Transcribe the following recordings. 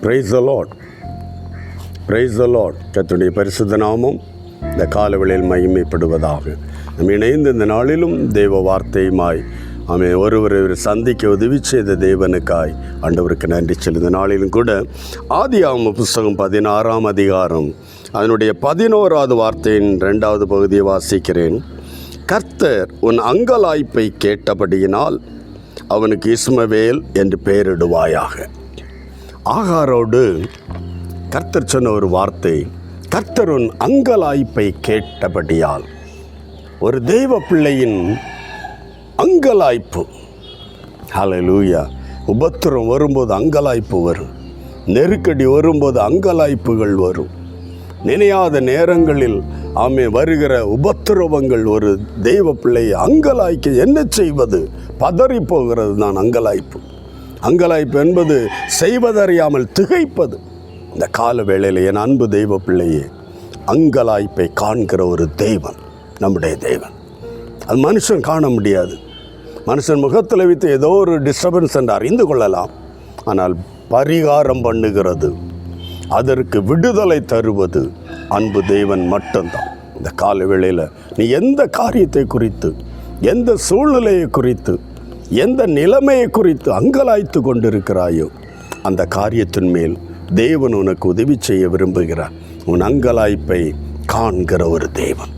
Praise the Lord, praise the Lord. கர்த்தருடைய பரிசுத்த நாமம் இந்த காலவெளியில் மகிமைப்படுவதாக. நம்ம இணைந்து இந்த நாளிலும் தெய்வ வார்த்தையுமாய் ஒருவரை சந்திக்க உதவி செய்த தேவனுக்காய் ஆண்டவருக்கு நன்றி செலுத்த நாளிலும் கூட ஆதியாகம புஸ்தகம் 16ஆம் அதிகாரம் அதனுடைய 11வது வார்த்தையின் 2வது பகுதியை வாசிக்கிறேன். கர்த்தர் உன் அங்கலாய்ப்பை கேட்டபடியினால் அவனுக்கு இஸ்மவேல் என்று பெயரிடுவாயாக. ஆகாரோடு கர்த்தர் சொன்ன ஒரு வார்த்தை, கர்த்தர் உன் அங்கலாய்ப்பை கேட்டபடியால். ஒரு தெய்வ பிள்ளையின் அங்கலாய்ப்பு, ஹல்லேலூயா. உபத்திரம் வரும்போது அங்கலாய்ப்பு வரும், நெருக்கடி வரும்போது அங்கலாய்ப்புகள் வரும். நினையாத நேரங்களில் வருகிற உபத்திரவங்கள் ஒரு தெய்வ பிள்ளையை அங்கலாய்க்க என்ன செய்வது, பதறி போகிறது தான் அங்கலாய்ப்பு. அங்கலாய்ப்பு என்பது செய்வதறியாமல் திகைப்பது. இந்த கால வேளையில் என் அன்பு தெய்வ பிள்ளையே, அங்கலாய்ப்பை காண்கிற ஒரு தெய்வன் நம்முடைய தெய்வன். அது மனுஷன் காண முடியாது. மனுஷன் முகத்தில் வைத்து ஏதோ ஒரு டிஸ்டர்பன்ஸ் என்று அறிந்து கொள்ளலாம். ஆனால் பரிகாரம் பண்ணுகிறது, அதற்கு விடுதலை தருவது அன்பு தெய்வன் மட்டும்தான். இந்த கால வேளையில் நீ எந்த காரியத்தை குறித்து, எந்த சூழ்நிலையை குறித்து, எந்த நிலைமையை குறித்து அங்கலாய்த்து கொண்டிருக்கிறாயோ அந்த காரியத்தின் மேல் தேவன் உனக்கு உதவி செய்ய விரும்புகிறார். உன் அங்கலாய்ப்பை காண்கிற ஒரு தேவன்,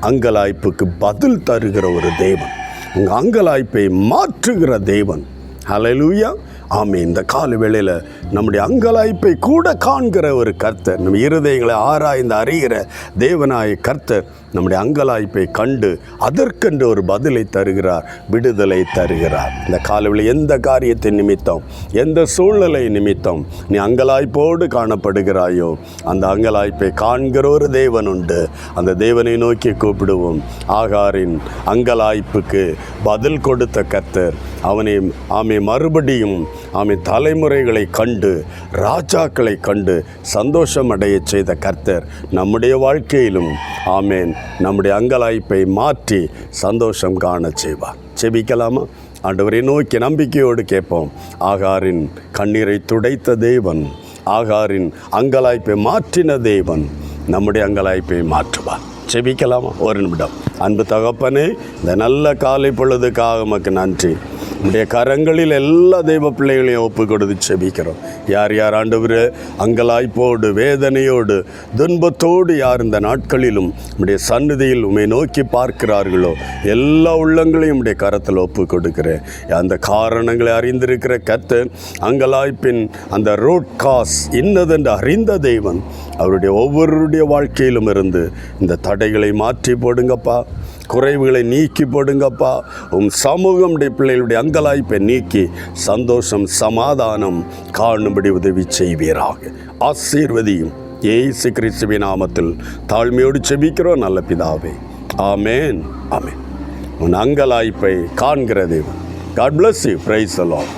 அங்கலாய்ப்புக்கு பதில் தருகிற ஒரு தேவன், உங்கள் அங்கலாய்ப்பை மாற்றுகிற தேவன். ஹல்லேலூயா, ஆமென். இந்த கால வேளையில் நம்முடைய அங்கலாய்ப்பை கூட காண்கிற ஒரு கர்த்தர், நம்ம இருதயங்களை ஆராய்ந்து அறிகிற தேவனாய கர்த்தர் நம்முடைய அங்கலாய்ப்பை கண்டு அதற்கென்று ஒரு பதிலை தருகிறார், விடுதலை தருகிறார். இந்த காலவில் எந்த காரியத்தின் நிமித்தம், எந்த சூழ்நிலை நிமித்தம் நீ அங்கலாய்ப்போடு காணப்படுகிறாயோ அந்த அங்கலாய்ப்பை காண்கிற ஒரு தேவன் உண்டு. அந்த தேவனை நோக்கி கூப்பிடுவோம். ஆகாரின் அங்கலாய்ப்புக்கு பதில் கொடுத்த கர்த்தர் அவனை மறுபடியும் தலைமுறைகளை கண்டு, ராஜாக்களை கண்டு சந்தோஷம் அடைய செய்த கர்த்தர் நம்முடைய வாழ்க்கையிலும் ஆமேன் நம்முடைய அங்கலாய்ப்பை மாற்றி சந்தோஷம் காண செய்வார். செபிக்கலாமா? ஆண்டவரை நோக்கி நம்பிக்கையோடு கேட்போம். ஆகாரின் கண்ணீரை துடைத்த தேவன், ஆகாரின் அங்கலாய்ப்பை மாற்றின தேவன் நம்முடைய அங்கலாய்ப்பை மாற்றுவார். செபிக்கலாமா? ஒரு நிமிடம். அன்பு தகப்பனே, இந்த நல்ல காலை பொழுதுக்காக உமக்கு நன்றி. உடைய கரங்களில் எல்லா தெய்வ பிள்ளைகளையும் ஒப்பு கொடுத்து செபிக்கிறோம். யார் யார் ஆண்டவரே அங்கலாய்ப்போடு, வேதனையோடு, துன்பத்தோடு யார் இந்த நாட்களிலும் உடைய சந்நிதியில் உம்மை நோக்கி பார்க்கிறார்களோ எல்லா உள்ளங்களையும் உடைய கரத்தில் ஒப்பு கொடுக்கிறேன். அந்த காரணங்களை அறிந்திருக்கிற கர்த்தர் அங்கலாய்ப்பின் அந்த ரூட் காஸ் இன்னதென்று அறிந்த தெய்வன் அவருடைய ஒவ்வொருடைய வாழ்க்கையிலும் இருந்து இந்த தடைகளை மாற்றி போடுங்கப்பா, குறைவுகளை நீக்கி போடுங்கப்பா. சமூகம் பிள்ளைகளுடைய அங்கலாய்ப்பை நீக்கி சந்தோஷம், சமாதானம் காணும்படி உதவி செய்வீராக. ஆசீர்வதியும் இயேசு கிறிஸ்துவின் நாமத்தில் தாழ்மையோடு செபிக்கிறோம் நல்ல பிதாவே, ஆமேன், ஆமேன். உன் அங்கலாய்ப்பை காண்கிற தேவன். God bless you. Praise the Lord.